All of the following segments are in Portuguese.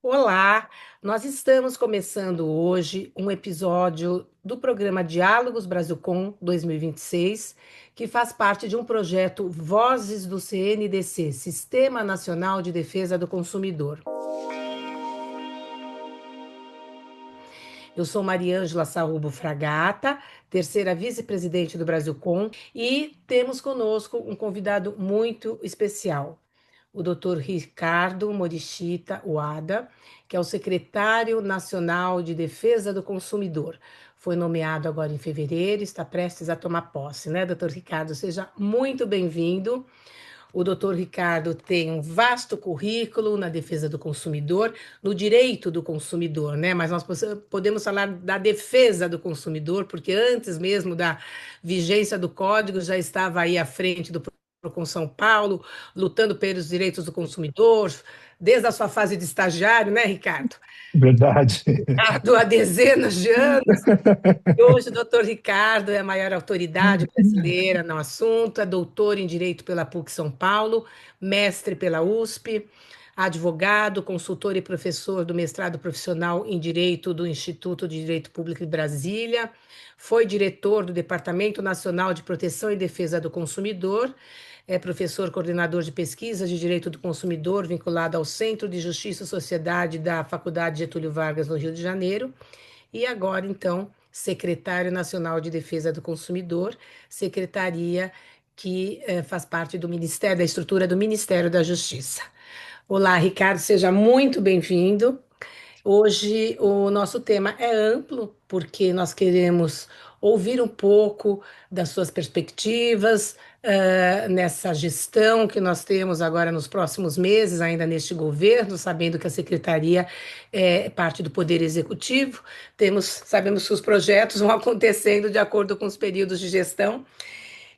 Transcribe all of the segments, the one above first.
Olá, nós estamos começando hoje um episódio do programa Diálogos Brasilcom 2026, que faz parte de um projeto Vozes do CNDC, Sistema Nacional de Defesa do Consumidor. Eu sou Mariângela Sarubo Fragata, terceira vice-presidente do Brasilcom, e temos conosco um convidado muito especial, o Dr. Ricardo Morishita Uada, que é o secretário nacional de Defesa do Consumidor. Foi nomeado agora em fevereiro, está prestes a tomar posse, né, doutor Ricardo? Seja muito bem-vindo. O doutor Ricardo tem um vasto currículo na defesa do consumidor, no direito do consumidor, né? Mas nós podemos falar da defesa do consumidor, porque antes mesmo da vigência do código já estava aí à frente do Procon São Paulo, lutando pelos direitos do consumidor, desde a sua fase de estagiário, né, Ricardo? Verdade. Há dezenas de anos. E hoje o doutor Ricardo é a maior autoridade brasileira no assunto, é doutor em Direito pela PUC São Paulo, mestre pela USP, advogado, consultor e professor do mestrado profissional em Direito do Instituto de Direito Público de Brasília, foi diretor do Departamento Nacional de Proteção e Defesa do Consumidor, é professor coordenador de pesquisas de Direito do Consumidor, vinculado ao Centro de Justiça e Sociedade da Faculdade Getúlio Vargas, no Rio de Janeiro, e agora, então, secretário nacional de Defesa do Consumidor, secretaria que faz parte do Ministério, da estrutura do Ministério da Justiça. Olá, Ricardo, seja muito bem-vindo. Hoje o nosso tema é amplo, porque nós queremos ouvir um pouco das suas perspectivas, nessa gestão que nós temos agora nos próximos meses, ainda neste governo, sabendo que a secretaria é parte do Poder Executivo. Sabemos que os projetos vão acontecendo de acordo com os períodos de gestão.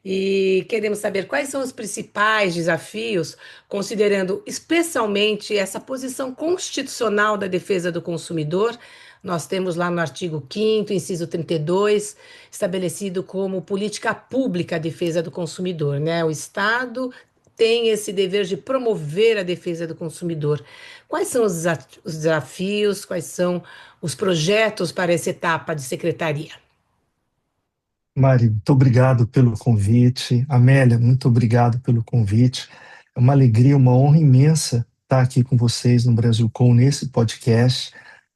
E queremos saber quais são os principais desafios, considerando especialmente essa posição constitucional da defesa do consumidor. Nós temos lá no artigo 5º, inciso 32, estabelecido como política pública a defesa do consumidor, né? O Estado tem esse dever de promover a defesa do consumidor. Quais são os desafios, quais são os projetos para essa etapa de secretaria? Mari, muito obrigado pelo convite. Amélia, muito obrigado pelo convite. É uma alegria, uma honra imensa estar aqui com vocês no Brasilcom, nesse podcast.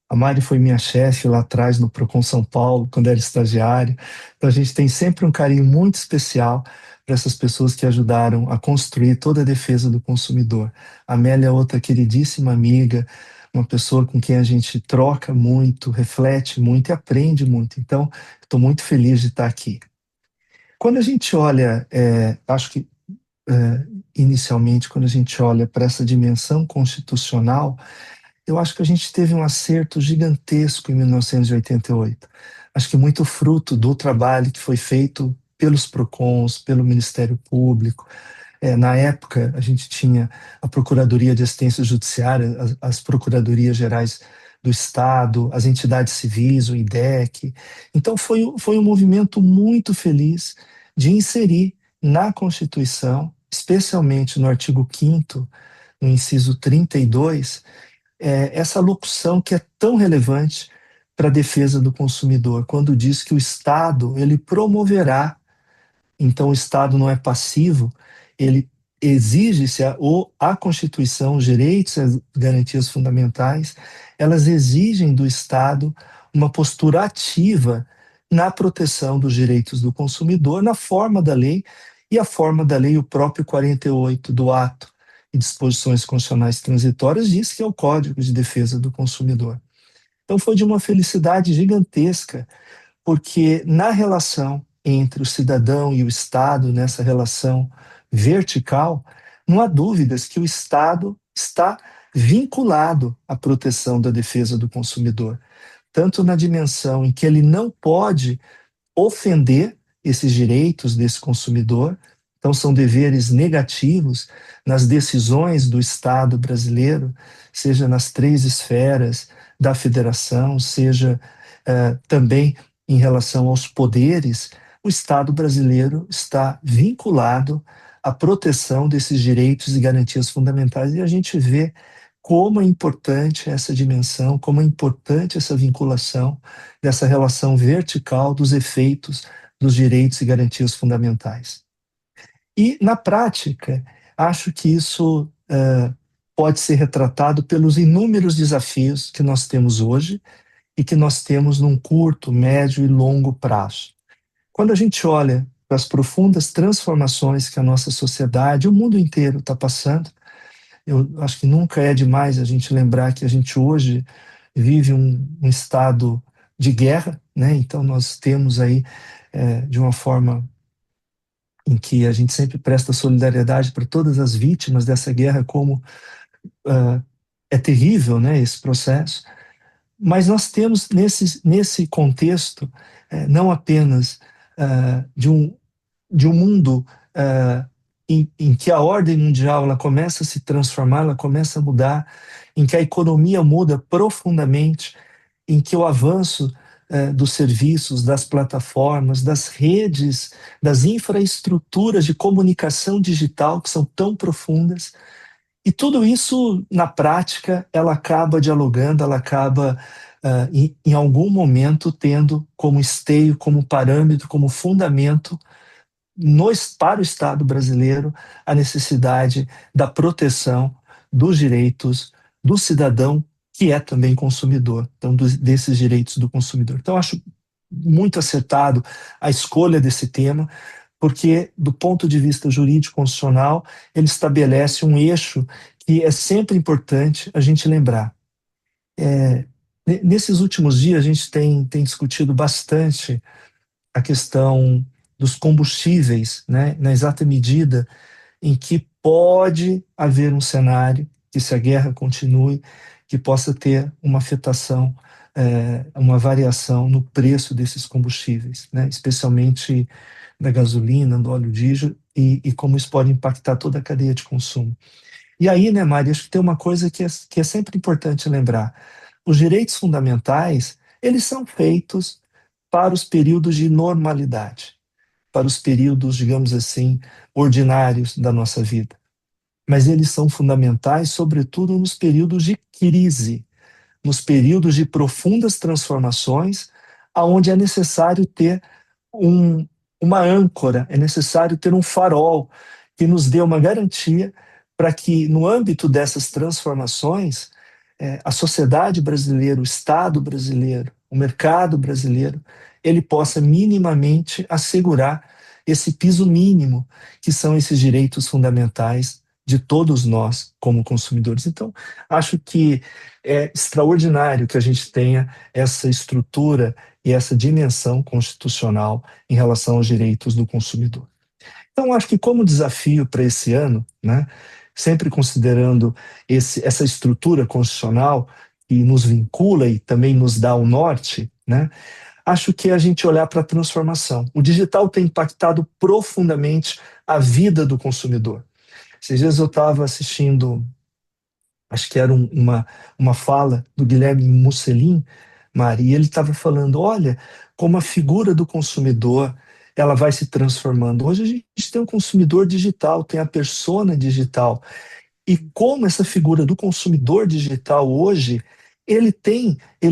A Mari foi minha chefe lá atrás no Procon São Paulo, quando era estagiário. Então a gente tem sempre um carinho muito especial para essas pessoas que ajudaram a construir toda a defesa do consumidor. A Amélia é outra queridíssima amiga, uma pessoa com quem a gente troca muito, reflete muito e aprende muito. Então, estou muito feliz de estar aqui. Quando a gente olha, acho que inicialmente, quando a gente olha para essa dimensão constitucional, eu acho que a gente teve um acerto gigantesco em 1988. Acho que muito fruto do trabalho que foi feito pelos PROCONs, pelo Ministério Público. Na época, a gente tinha a Procuradoria de Assistência Judiciária, as Procuradorias Gerais do Estado, as entidades civis, o IDEC. Então, foi um movimento muito feliz de inserir na Constituição, especialmente no artigo 5º, no inciso 32, essa locução que é tão relevante para a defesa do consumidor, quando diz que o Estado ele promoverá. Então o Estado não é passivo, ele exige-se a Constituição, os direitos e as garantias fundamentais, elas exigem do Estado uma postura ativa na proteção dos direitos do consumidor, na forma da lei, e a forma da lei, o próprio 48 do ato e disposições constitucionais transitórias diz que é o Código de Defesa do Consumidor. Então foi de uma felicidade gigantesca, porque na relação entre o cidadão e o Estado, nessa relação vertical, não há dúvidas que o Estado está vinculado à proteção da defesa do consumidor, tanto na dimensão em que ele não pode ofender esses direitos desse consumidor. Então, são deveres negativos nas decisões do Estado brasileiro, seja nas três esferas da federação, seja também em relação aos poderes. O Estado brasileiro está vinculado à proteção desses direitos e garantias fundamentais, e a gente vê como é importante essa dimensão, como é importante essa vinculação dessa relação vertical dos efeitos dos direitos e garantias fundamentais. E, na prática, acho que isso pode ser retratado pelos inúmeros desafios que nós temos hoje e que nós temos num curto, médio e longo prazo. Quando a gente olha para as profundas transformações que a nossa sociedade, o mundo inteiro está passando, eu acho que nunca é demais a gente lembrar que a gente hoje vive um estado de guerra, né? Então nós temos aí, de uma forma em que a gente sempre presta solidariedade para todas as vítimas dessa guerra, como é terrível, né, esse processo. Mas nós temos nesse contexto, não apenas de um mundo em que a ordem mundial ela começa a se transformar, ela começa a mudar, em que a economia muda profundamente, em que o avanço dos serviços, das plataformas, das redes, das infraestruturas de comunicação digital que são tão profundas, e tudo isso, na prática, ela acaba dialogando, ela acaba, em algum momento, tendo como esteio, como parâmetro, como fundamento, para o Estado brasileiro, a necessidade da proteção dos direitos do cidadão, que é também consumidor, então, desses direitos do consumidor. Então, acho muito acertado a escolha desse tema, porque, do ponto de vista jurídico-constitucional, ele estabelece um eixo que é sempre importante a gente lembrar. Nesses últimos dias, a gente tem discutido bastante a questão dos combustíveis, né, na exata medida em que pode haver um cenário que, se a guerra continue, que possa ter uma afetação, uma variação no preço desses combustíveis, né, especialmente da gasolina, do óleo diesel, e como isso pode impactar toda a cadeia de consumo. E aí, né, Mari, acho que tem uma coisa que é sempre importante lembrar. Os direitos fundamentais, eles são feitos para os períodos de normalidade, para os períodos, digamos assim, ordinários da nossa vida. Mas eles são fundamentais, sobretudo, nos períodos de crise, nos períodos de profundas transformações, aonde é necessário ter um, uma âncora, é necessário ter um farol que nos dê uma garantia para que, no âmbito dessas transformações, a sociedade brasileira, o Estado brasileiro, o mercado brasileiro, ele possa minimamente assegurar esse piso mínimo, que são esses direitos fundamentais de todos nós como consumidores. Então, acho que é extraordinário que a gente tenha essa estrutura e essa dimensão constitucional em relação aos direitos do consumidor. Então, acho que como desafio para esse ano, né, sempre considerando essa estrutura constitucional que nos vincula e também nos dá o norte, né, acho que é a gente olhar para a transformação. O digital tem impactado profundamente a vida do consumidor. Esses dias eu estava assistindo, acho que era uma fala do Guilherme Musselin, Mari, e ele estava falando, olha, como a figura do consumidor ela vai se transformando. Hoje a gente tem um consumidor digital, tem a persona digital, e como essa figura do consumidor digital hoje, ele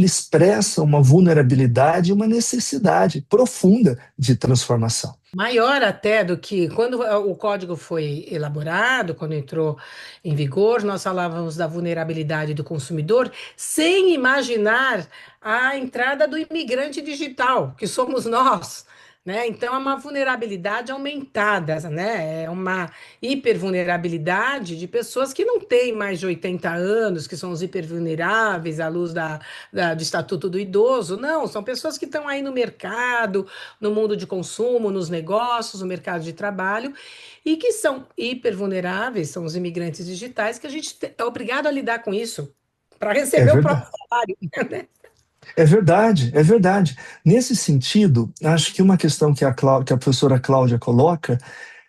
expressa uma vulnerabilidade e uma necessidade profunda de transformação. Maior até do que quando o código foi elaborado, quando entrou em vigor, nós falávamos da vulnerabilidade do consumidor, sem imaginar a entrada do imigrante digital, que somos nós, né? Então é uma vulnerabilidade aumentada, né? É uma hipervulnerabilidade de pessoas que não têm mais de 80 anos, que são os hipervulneráveis à luz do Estatuto do Idoso. Não, são pessoas que estão aí no mercado, no mundo de consumo, nos negócios, no mercado de trabalho, e que são hipervulneráveis, são os imigrantes digitais, que a gente é obrigado a lidar com isso para É receber o próprio verdade. salário, né? É verdade, é verdade. Nesse sentido, acho que uma questão que a professora Cláudia coloca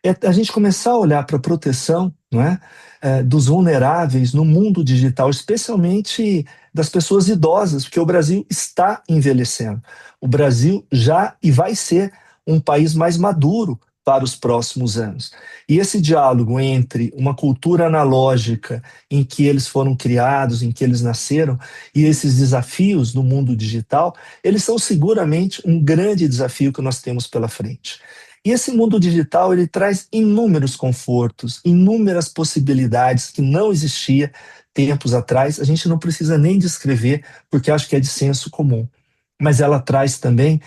é a gente começar a olhar para a proteção, não é, dos vulneráveis no mundo digital, especialmente das pessoas idosas, porque o Brasil está envelhecendo. O Brasil já e vai ser um país mais maduro para os próximos anos. E esse diálogo entre uma cultura analógica em que eles foram criados, em que eles nasceram, e esses desafios no mundo digital, eles são seguramente um grande desafio que nós temos pela frente. E esse mundo digital, ele traz inúmeros confortos, inúmeras possibilidades que não existia tempos atrás. A gente não precisa nem descrever, porque acho que é de senso comum. Mas ela traz também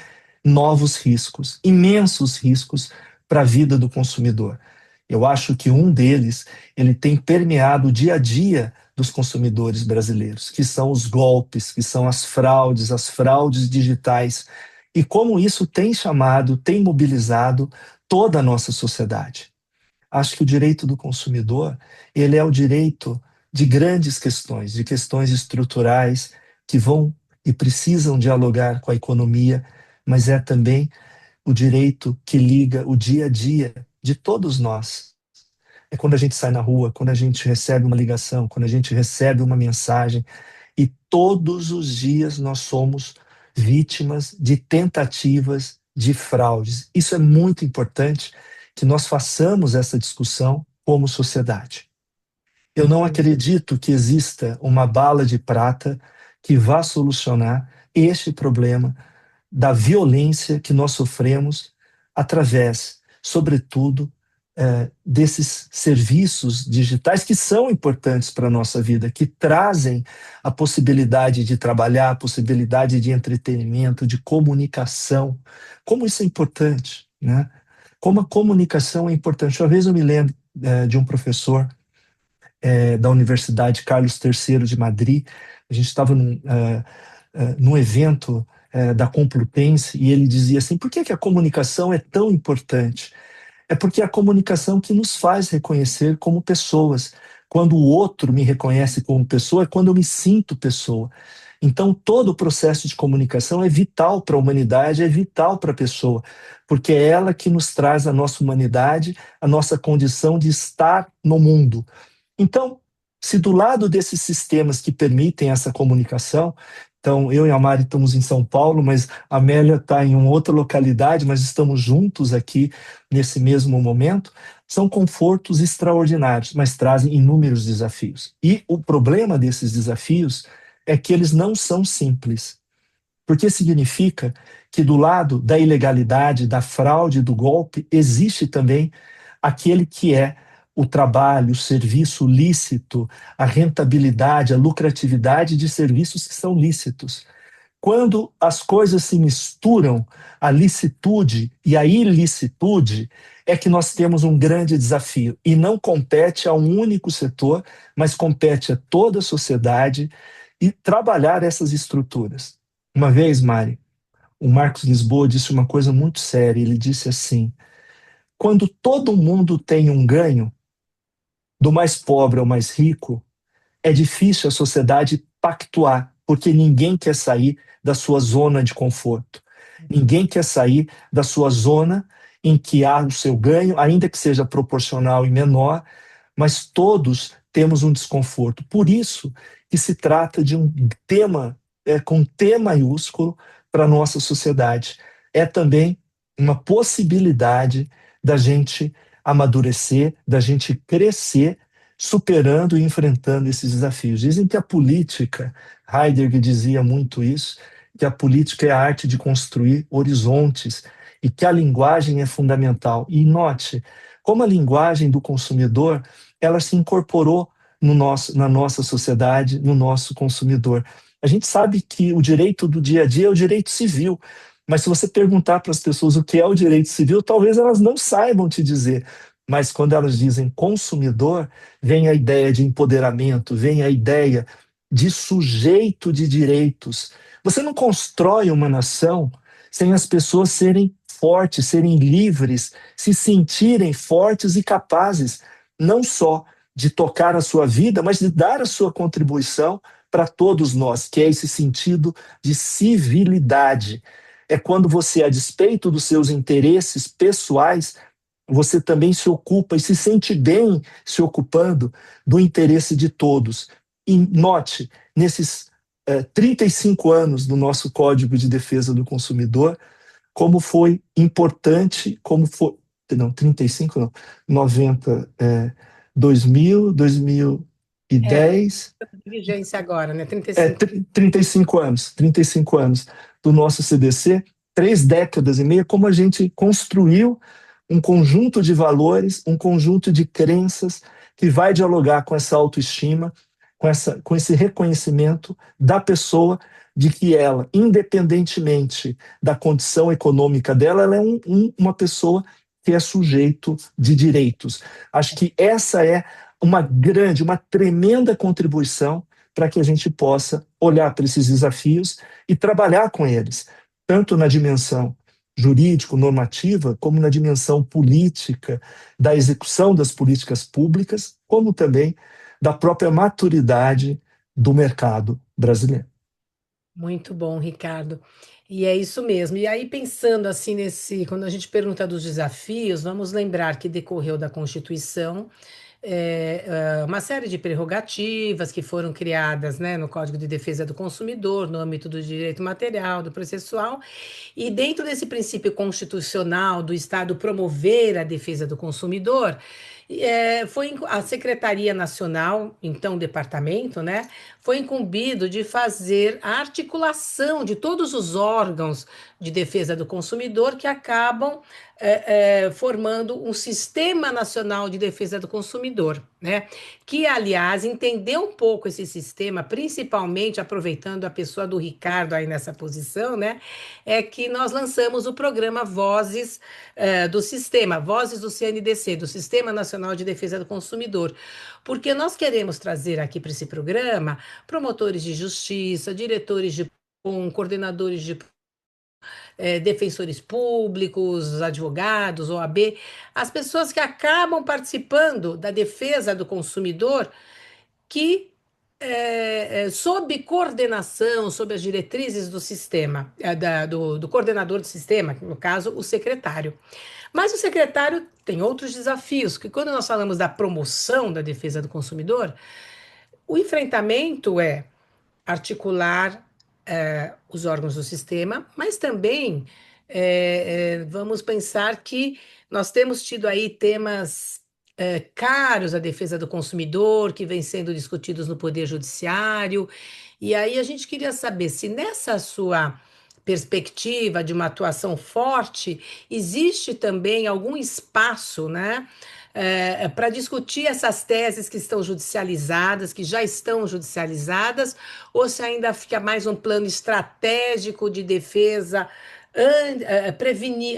novos riscos, imensos riscos para a vida do consumidor. Eu acho que um deles, ele tem permeado o dia a dia dos consumidores brasileiros, que são os golpes, que são as fraudes digitais, e como isso tem chamado, tem mobilizado toda a nossa sociedade. Acho que o direito do consumidor, ele é o direito de grandes questões, de questões estruturais que vão e precisam dialogar com a economia, mas é também o direito que liga o dia a dia de todos nós. É quando a gente sai na rua, quando a gente recebe uma ligação, quando a gente recebe uma mensagem, e todos os dias nós somos vítimas de tentativas de fraudes. Isso é muito importante que nós façamos essa discussão como sociedade. Eu não acredito que exista uma bala de prata que vá solucionar este problema da violência que nós sofremos através, sobretudo, desses serviços digitais que são importantes para a nossa vida, que trazem a possibilidade de trabalhar, a possibilidade de entretenimento, de comunicação. Como isso é importante, né? Como a comunicação é importante. Uma vez eu me lembro de um professor da Universidade Carlos III de Madrid. A gente estava num evento da Complutense e ele dizia assim: por que a comunicação é tão importante? É porque é a comunicação que nos faz reconhecer como pessoas. Quando o outro me reconhece como pessoa, é quando eu me sinto pessoa. Então, todo o processo de comunicação é vital para a humanidade, é vital para a pessoa, porque é ela que nos traz a nossa humanidade, a nossa condição de estar no mundo. Então, se do lado desses sistemas que permitem essa comunicação, então eu e a Mari estamos em São Paulo, mas a Amélia está em uma outra localidade, mas estamos juntos aqui nesse mesmo momento, são confortos extraordinários, mas trazem inúmeros desafios. E o problema desses desafios é que eles não são simples, porque significa que do lado da ilegalidade, da fraude, do golpe, existe também aquele que é o trabalho, o serviço lícito, a rentabilidade, a lucratividade de serviços que são lícitos. Quando as coisas se misturam, a licitude e a ilicitude, é que nós temos um grande desafio. E não compete a um único setor, mas compete a toda a sociedade e trabalhar essas estruturas. Uma vez, Mari, o Marcos Lisboa disse uma coisa muito séria. Ele disse assim: quando todo mundo tem um ganho, do mais pobre ao mais rico, é difícil a sociedade pactuar, porque ninguém quer sair da sua zona de conforto. Ninguém quer sair da sua zona em que há o seu ganho, ainda que seja proporcional e menor, mas todos temos um desconforto. Por isso que se trata de um tema com T maiúsculo para a nossa sociedade. É também uma possibilidade da gente amadurecer, da gente crescer, superando e enfrentando esses desafios. Dizem que a política, Heidegger dizia muito isso, que a política é a arte de construir horizontes e que a linguagem é fundamental. E note, como a linguagem do consumidor, ela se incorporou na nossa sociedade, no nosso consumidor. A gente sabe que o direito do dia a dia é o direito civil, mas se você perguntar para as pessoas o que é o direito civil, talvez elas não saibam te dizer. Mas quando elas dizem consumidor, vem a ideia de empoderamento, vem a ideia de sujeito de direitos. Você não constrói uma nação sem as pessoas serem fortes, serem livres, se sentirem fortes e capazes, não só de tocar a sua vida, mas de dar a sua contribuição para todos nós, que é esse sentido de civilidade. É quando você, a despeito dos seus interesses pessoais, você também se ocupa e se sente bem se ocupando do interesse de todos. E note, nesses 35 anos do nosso Código de Defesa do Consumidor, como foi importante, como foi não, 35 não, 90, 2000, É, 2010, de vigência agora, né? 35. 35 anos do nosso CDC, 3 décadas e meia, como a gente construiu um conjunto de valores, um conjunto de crenças que vai dialogar com essa autoestima, com esse reconhecimento da pessoa de que ela, independentemente da condição econômica dela, ela é uma pessoa que é sujeito de direitos. Acho que essa é uma grande, uma tremenda contribuição para que a gente possa olhar para esses desafios e trabalhar com eles, tanto na dimensão jurídico-normativa, como na dimensão política, da execução das políticas públicas, como também da própria maturidade do mercado brasileiro. Muito bom, Ricardo. E é isso mesmo. E aí, pensando assim quando a gente pergunta dos desafios, vamos lembrar que decorreu da Constituição uma série de prerrogativas que foram criadas, né, no Código de Defesa do Consumidor, no âmbito do direito material, do processual, e dentro desse princípio constitucional do Estado promover a defesa do consumidor, a Secretaria Nacional, então departamento, né, foi incumbido de fazer a articulação de todos os órgãos de defesa do consumidor que acabam formando um Sistema Nacional de Defesa do Consumidor, né? Que, aliás, entender um pouco esse sistema, principalmente aproveitando a pessoa do Ricardo aí nessa posição, né? É que nós lançamos o programa Vozes do Sistema, Vozes do CNDC, do Sistema Nacional de Defesa do Consumidor, porque nós queremos trazer aqui para esse programa promotores de justiça, diretores de coordenadores de defensores públicos, advogados, OAB, as pessoas que acabam participando da defesa do consumidor, que sob coordenação, sob as diretrizes do sistema, do coordenador do sistema, no caso, o secretário. Mas o secretário tem outros desafios, que quando nós falamos da promoção da defesa do consumidor, o enfrentamento é articular os órgãos do sistema, mas também vamos pensar que nós temos tido aí temas caros à defesa do consumidor, que vêm sendo discutidos no Poder Judiciário, e aí a gente queria saber se nessa sua perspectiva de uma atuação forte, existe também algum espaço, né? Para discutir essas teses que estão judicializadas, que já estão judicializadas, ou se ainda fica mais um plano estratégico de defesa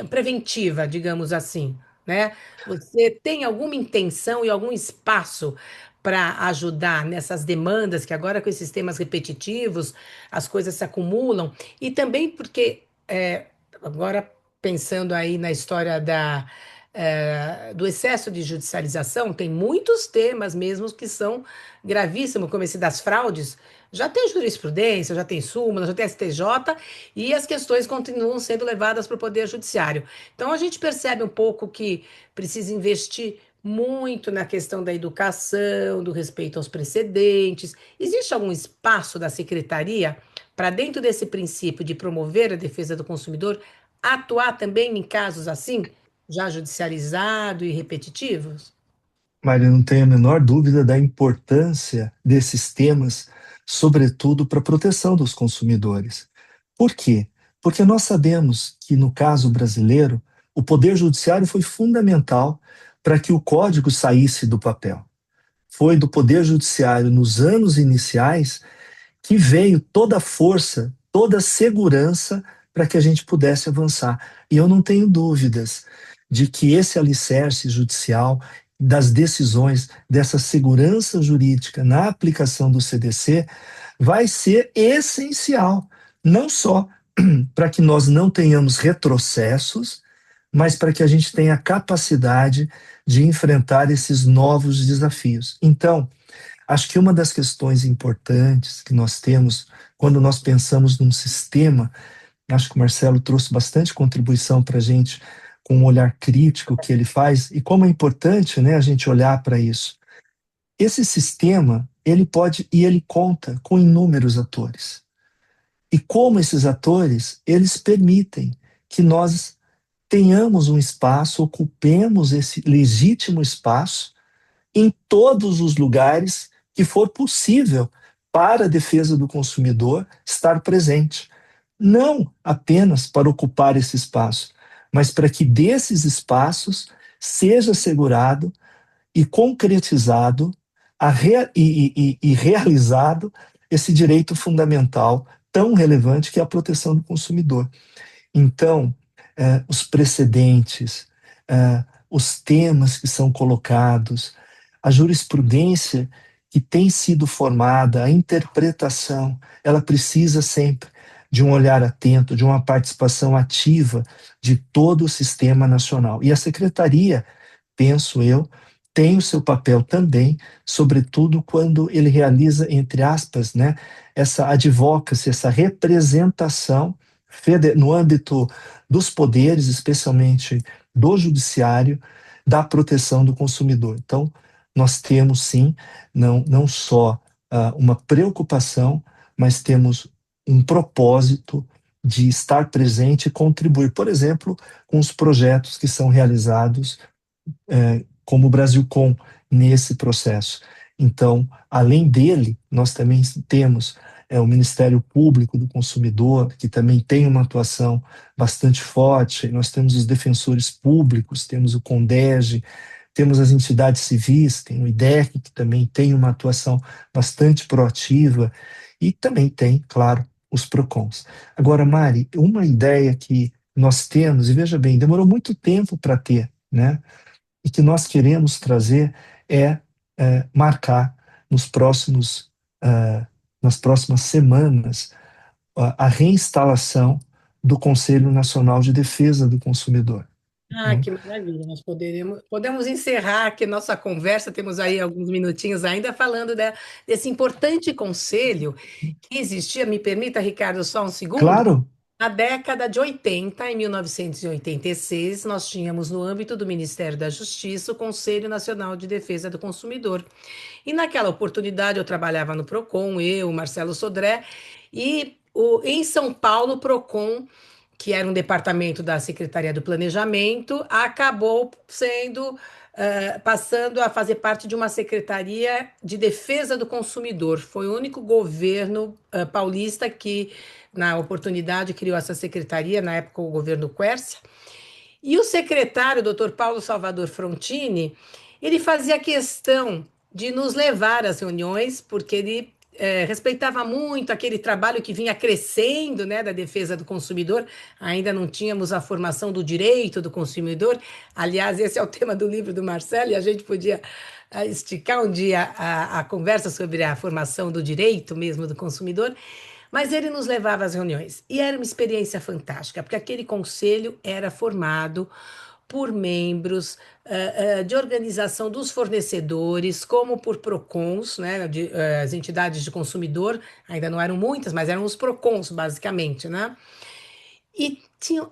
preventiva, digamos assim, né? Você tem alguma intenção e algum espaço para ajudar nessas demandas, que agora com esses temas repetitivos, as coisas se acumulam, e também porque, agora pensando aí na história do excesso de judicialização, tem muitos temas mesmo que são gravíssimos, como esse das fraudes. Já tem jurisprudência, já tem súmula, já tem STJ, e as questões continuam sendo levadas para o Poder Judiciário. Então a gente percebe um pouco que precisa investir muito na questão da educação, do respeito aos precedentes. Existe algum espaço da secretaria para, dentro desse princípio de promover a defesa do consumidor, atuar também em casos assim, já judicializados e repetitivos? Mário, não tenho a menor dúvida da importância desses temas, sobretudo para a proteção dos consumidores. Por quê? Porque nós sabemos que, no caso brasileiro, o Poder Judiciário foi fundamental para que o Código saísse do papel. Foi do Poder Judiciário, nos anos iniciais, que veio toda a força, toda a segurança para que a gente pudesse avançar. E eu não tenho dúvidas de que esse alicerce judicial, das decisões, dessa segurança jurídica na aplicação do CDC, vai ser essencial, não só para que nós não tenhamos retrocessos, mas para que a gente tenha capacidade de enfrentar esses novos desafios. Então, acho que uma das questões importantes que nós temos quando nós pensamos num sistema, acho que o Marcelo trouxe bastante contribuição para a gente com um olhar crítico que ele faz e como é importante, né, a gente olhar para isso. Esse sistema, ele pode e ele conta com inúmeros atores. E como esses atores, eles permitem que nós tenhamos um espaço, ocupemos esse legítimo espaço em todos os lugares que for possível para a defesa do consumidor estar presente. Não apenas para ocupar esse espaço, mas para que desses espaços seja assegurado e concretizado e realizado esse direito fundamental tão relevante que é a proteção do consumidor. Então, os precedentes, os temas que são colocados, a jurisprudência que tem sido formada, a interpretação, ela precisa sempre de um olhar atento, de uma participação ativa de todo o sistema nacional. E a secretaria, penso eu, tem o seu papel também, sobretudo quando ele realiza, entre aspas, né, essa advocacy, essa representação no âmbito dos poderes, especialmente do judiciário, da proteção do consumidor. Então, nós temos sim, não só uma preocupação, mas temos um propósito de estar presente e contribuir, por exemplo, com os projetos que são realizados como o Brasilcom nesse processo. Então, além dele, nós também temos o Ministério Público do Consumidor, que também tem uma atuação bastante forte, nós temos os defensores públicos, temos o CONDEG, temos as entidades civis, tem o IDEC, que também tem uma atuação bastante proativa, e também tem, claro, os PROCONs. Agora, Mari, uma ideia que nós temos, e veja bem, demorou muito tempo para ter, né? E que nós queremos trazer marcar nos próximos, nas próximas semanas a reinstalação do Conselho Nacional de Defesa do Consumidor. Ah, Né? que maravilha! Nós podemos encerrar aqui nossa conversa. Temos aí alguns minutinhos ainda falando desse importante conselho que existia. Me permita, Ricardo, só um segundo. Claro, Na década de 80, em 1986, nós tínhamos no âmbito do Ministério da Justiça o Conselho Nacional de Defesa do Consumidor. E naquela oportunidade eu trabalhava no Procon, eu, Marcelo Sodré, e em São Paulo, o Procon, que era um departamento da Secretaria do Planejamento, acabou sendo passando a fazer parte de uma Secretaria de Defesa do Consumidor. Foi o único governo paulista que, na oportunidade, criou essa secretaria, na época o governo Quércia. E o secretário, o Dr. Paulo Salvador Frontini, ele fazia questão de nos levar às reuniões, porque ele respeitava muito aquele trabalho que vinha crescendo, né, da defesa do consumidor. Ainda não tínhamos a formação do direito do consumidor. Aliás, esse é o tema do livro do Marcelo, e a gente podia esticar um dia a conversa sobre a formação do direito mesmo do consumidor. Mas ele nos levava às reuniões e era uma experiência fantástica, porque aquele conselho era formado por membros de organização dos fornecedores, como por PROCONs, né, as entidades de consumidor, ainda não eram muitas, mas eram os PROCONs, basicamente, né? E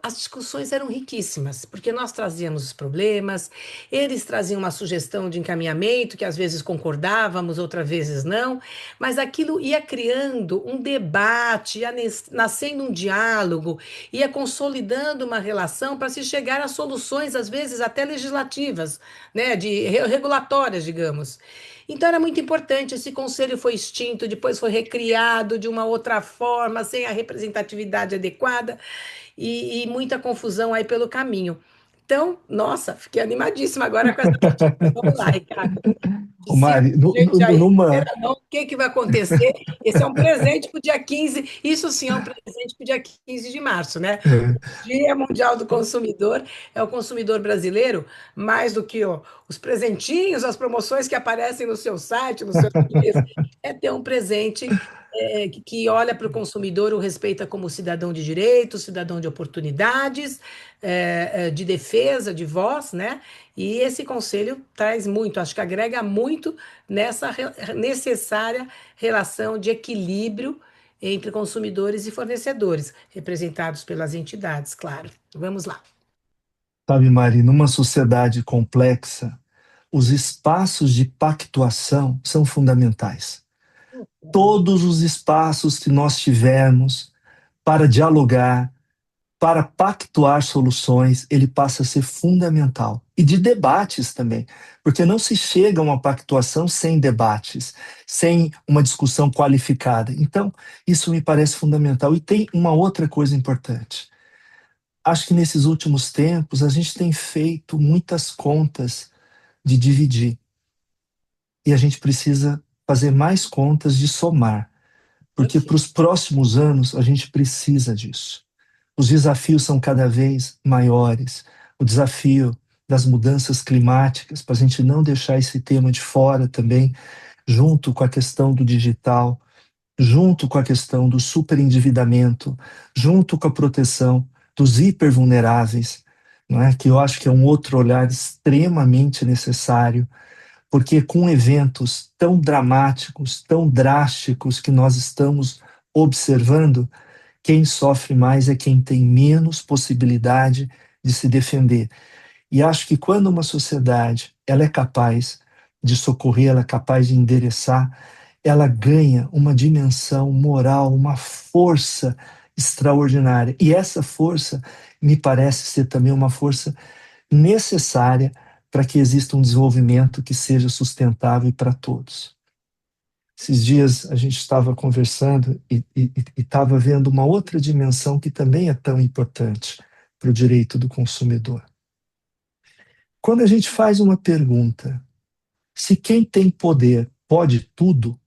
as discussões eram riquíssimas, porque nós trazíamos os problemas, eles traziam uma sugestão de encaminhamento, que às vezes concordávamos, outras vezes não, mas aquilo ia criando um debate, ia nascendo um diálogo, ia consolidando uma relação para se chegar a soluções, às vezes até legislativas, né, regulatórias, digamos. Então era muito importante. Esse conselho foi extinto, depois foi recriado de uma outra forma, sem a representatividade adequada e muita confusão aí pelo caminho. Então, nossa, fiquei animadíssima agora com essa notícia. Vamos lá, Ricardo. o Antecipa Mari, a gente aí, numa. espera não, o que que vai acontecer? Esse é um presente para o dia 15. Isso sim é um presente para o dia 15 de março, né? Dia Mundial do Consumidor, é o consumidor brasileiro, mais do que os presentinhos, as promoções que aparecem no seu site, no seu e-mail, é ter um presente que olha para o consumidor, o respeita como cidadão de direitos, cidadão de oportunidades, de defesa, de voz, né? E esse conselho traz muito, acho que agrega muito nessa necessária relação de equilíbrio entre consumidores e fornecedores, representados pelas entidades, claro. Vamos lá. Sabe, Mari, numa sociedade complexa, os espaços de pactuação são fundamentais. Todos os espaços que nós tivermos para dialogar, para pactuar soluções, ele passa a ser fundamental. E de debates também, porque não se chega a uma pactuação sem debates, sem uma discussão qualificada. Então, isso me parece fundamental. E tem uma outra coisa importante. Acho que nesses últimos tempos a gente tem feito muitas contas de dividir. E a gente precisa fazer mais contas de somar, porque para Perfeito. os próximos anos a gente precisa disso. Os desafios são cada vez maiores. O desafio das mudanças climáticas, para a gente não deixar esse tema de fora também, junto com a questão do digital, junto com a questão do superendividamento, junto com a proteção dos hipervulneráveis, não é? Que eu acho que é um outro olhar extremamente necessário, porque com eventos tão dramáticos, tão drásticos que nós estamos observando, quem sofre mais é quem tem menos possibilidade de se defender. E acho que quando uma sociedade ela é capaz de socorrer, ela é capaz de endereçar, ela ganha uma dimensão moral, uma força extraordinária. E essa força me parece ser também uma força necessária para que exista um desenvolvimento que seja sustentável para todos. Esses dias a gente estava conversando e estava vendo uma outra dimensão que também é tão importante para o direito do consumidor. Quando a gente faz uma pergunta, se quem tem poder pode tudo,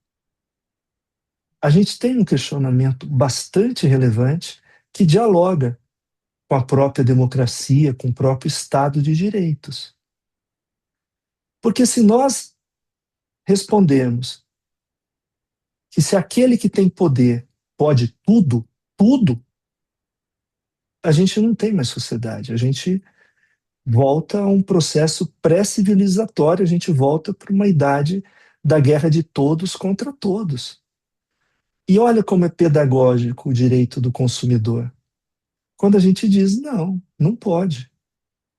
a gente tem um questionamento bastante relevante que dialoga com a própria democracia, com o próprio Estado de Direitos. Porque se nós respondermos que se aquele que tem poder pode tudo, tudo, a gente não tem mais sociedade. A gente volta a um processo pré-civilizatório, a gente volta para uma idade da guerra de todos contra todos. E olha como é pedagógico o direito do consumidor. Quando a gente diz, não, não pode.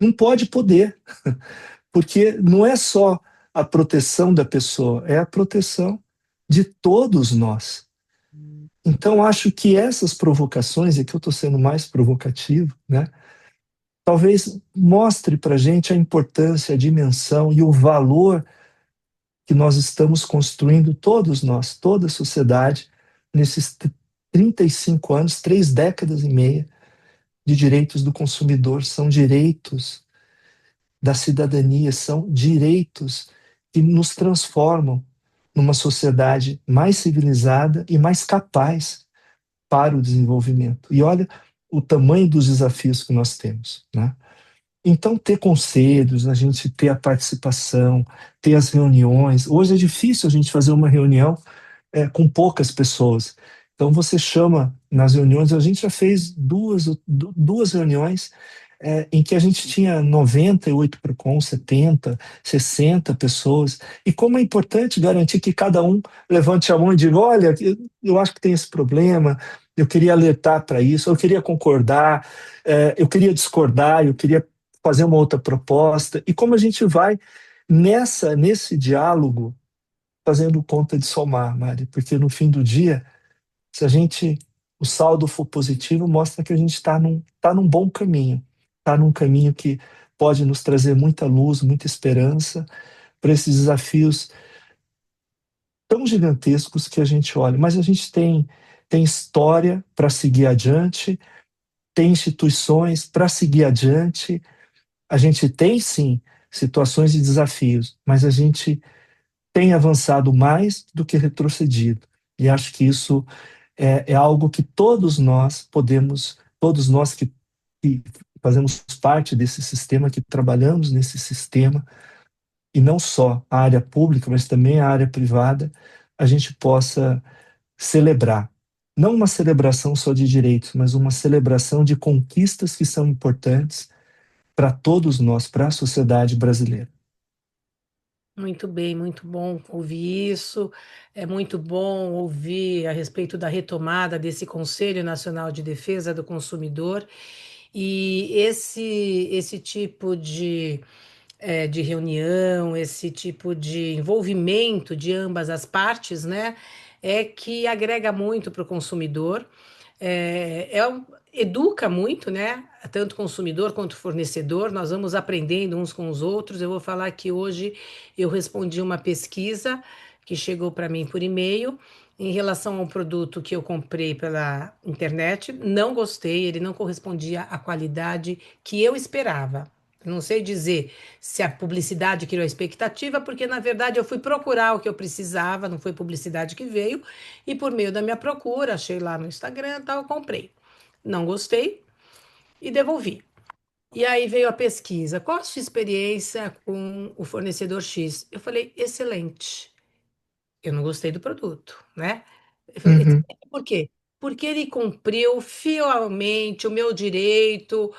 Não pode poder. Porque não é só a proteção da pessoa, é a proteção de todos nós. Então, acho que essas provocações, e aqui eu estou sendo mais provocativo, né? Talvez mostre para a gente a importância, a dimensão e o valor que nós estamos construindo, todos nós, toda a sociedade, nesses 35 anos, 3 décadas e meia de direitos do consumidor. São direitos da cidadania, são direitos que nos transformam numa sociedade mais civilizada e mais capaz para o desenvolvimento. E olha o tamanho dos desafios que nós temos, né? Então, ter conselhos, a gente ter a participação, ter as reuniões. Hoje é difícil a gente fazer uma reunião com poucas pessoas. Então, você chama nas reuniões, a gente já fez duas reuniões em que a gente tinha 98 PROCON, 70, 60 pessoas. E como é importante garantir que cada um levante a mão e diga: olha, eu acho que tem esse problema, eu queria alertar para isso, eu queria concordar, eu queria discordar, eu queria fazer uma outra proposta. E como a gente vai nesse diálogo fazendo conta de somar, Mari, porque no fim do dia, se a gente, o saldo for positivo, mostra que a gente está num bom caminho, está num caminho que pode nos trazer muita luz, muita esperança para esses desafios tão gigantescos que a gente olha. Mas a gente tem história para seguir adiante, tem instituições para seguir adiante, a gente tem sim situações e desafios, mas a gente tem avançado mais do que retrocedido. E acho que isso é algo que todos nós podemos, todos nós que fazemos parte desse sistema, que trabalhamos nesse sistema, e não só a área pública, mas também a área privada, a gente possa celebrar. Não uma celebração só de direitos, mas uma celebração de conquistas que são importantes para todos nós, para a sociedade brasileira. Muito bem, muito bom ouvir isso. É muito bom ouvir a respeito da retomada desse Conselho Nacional de Defesa do Consumidor. E esse tipo de reunião, esse tipo de envolvimento de ambas as partes, né? é que agrega muito para o consumidor, educa muito, né? Tanto consumidor quanto fornecedor. Nós vamos aprendendo uns com os outros. Eu vou falar que hoje eu respondi uma pesquisa que chegou para mim por e-mail em relação ao produto que eu comprei pela internet. Não gostei, ele não correspondia à qualidade que eu esperava. Não sei dizer se a publicidade criou a expectativa, porque na verdade eu fui procurar o que eu precisava, não foi publicidade que veio, e por meio da minha procura, achei lá no Instagram, e tal, eu comprei. Não gostei e devolvi. E aí veio a pesquisa. Qual a sua experiência com o fornecedor X? Eu falei, excelente. Eu não gostei do produto, né? Eu falei, Uhum. por quê? Porque ele cumpriu fielmente o meu direito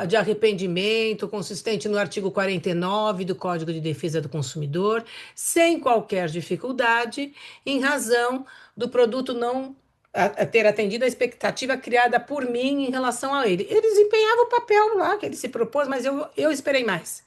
de arrependimento consistente no artigo 49 do Código de Defesa do Consumidor, sem qualquer dificuldade, em razão do produto não a ter atendido a expectativa criada por mim em relação a ele. Ele desempenhava o papel lá que ele se propôs, mas eu esperei mais.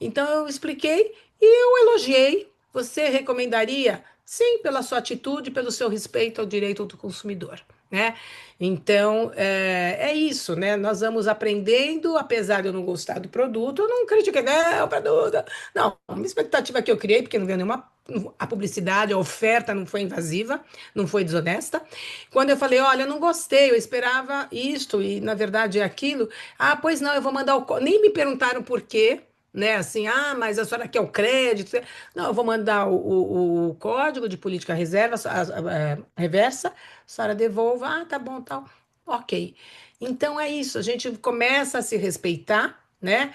Então eu expliquei e eu elogiei. Você recomendaria? Sim, pela sua atitude, pelo seu respeito ao direito do consumidor, né? Então é isso, né? Nós vamos aprendendo, apesar de eu não gostar do produto, eu não critiquei, não, o produto. Não, uma expectativa que eu criei, porque não veio nenhuma. A publicidade, a oferta não foi invasiva, não foi desonesta. Quando eu falei, olha, eu não gostei, eu esperava isto, e na verdade é aquilo. Ah, pois não, eu vou mandar o. Nem me perguntaram por quê, né? Assim, ah, mas a senhora quer o crédito? Não, eu vou mandar o código de política reserva, reversa, a senhora devolva, ah, tá bom, tal. Ok. Então é isso, a gente começa a se respeitar, né?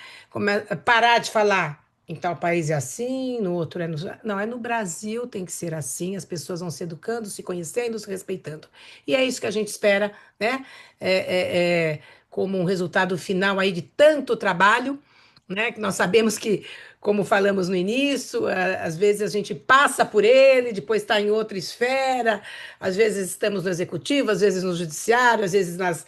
Parar de falar em tal país é assim, no outro é no. Não, é no Brasil, tem que ser assim, as pessoas vão se educando, se conhecendo, se respeitando. E é isso que a gente espera, né? Como um resultado final aí de tanto trabalho, né? Que nós sabemos que, como falamos no início, às vezes a gente passa por ele, depois está em outra esfera, às vezes estamos no executivo, às vezes no judiciário, às vezes nas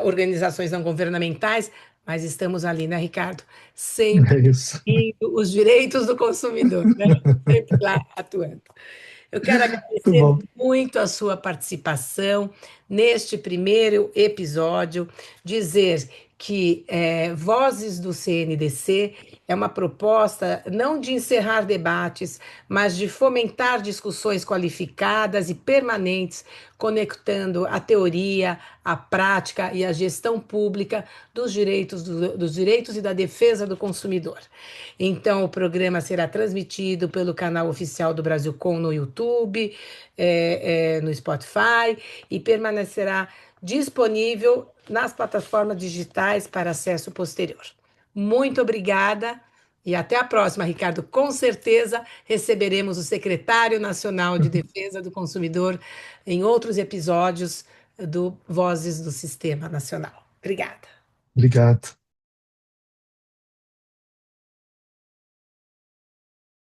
organizações não governamentais, mas estamos ali, né, Ricardo? É Sempre isso. defendendo os direitos do consumidor, né? Sempre lá atuando. Eu quero Muito agradecer bom. muito a sua participação neste primeiro episódio, dizer que Vozes do CNDC é uma proposta não de encerrar debates, mas de fomentar discussões qualificadas e permanentes, conectando a teoria, a prática e a gestão pública dos direitos e da defesa do consumidor. Então, o programa será transmitido pelo canal oficial do Brasil Com no YouTube, no Spotify e permanecerá disponível nas plataformas digitais para acesso posterior. Muito obrigada e até a próxima, Ricardo. Com certeza receberemos o secretário nacional de Defesa do Consumidor em outros episódios do Vozes do Sistema Nacional. Obrigada. Obrigado.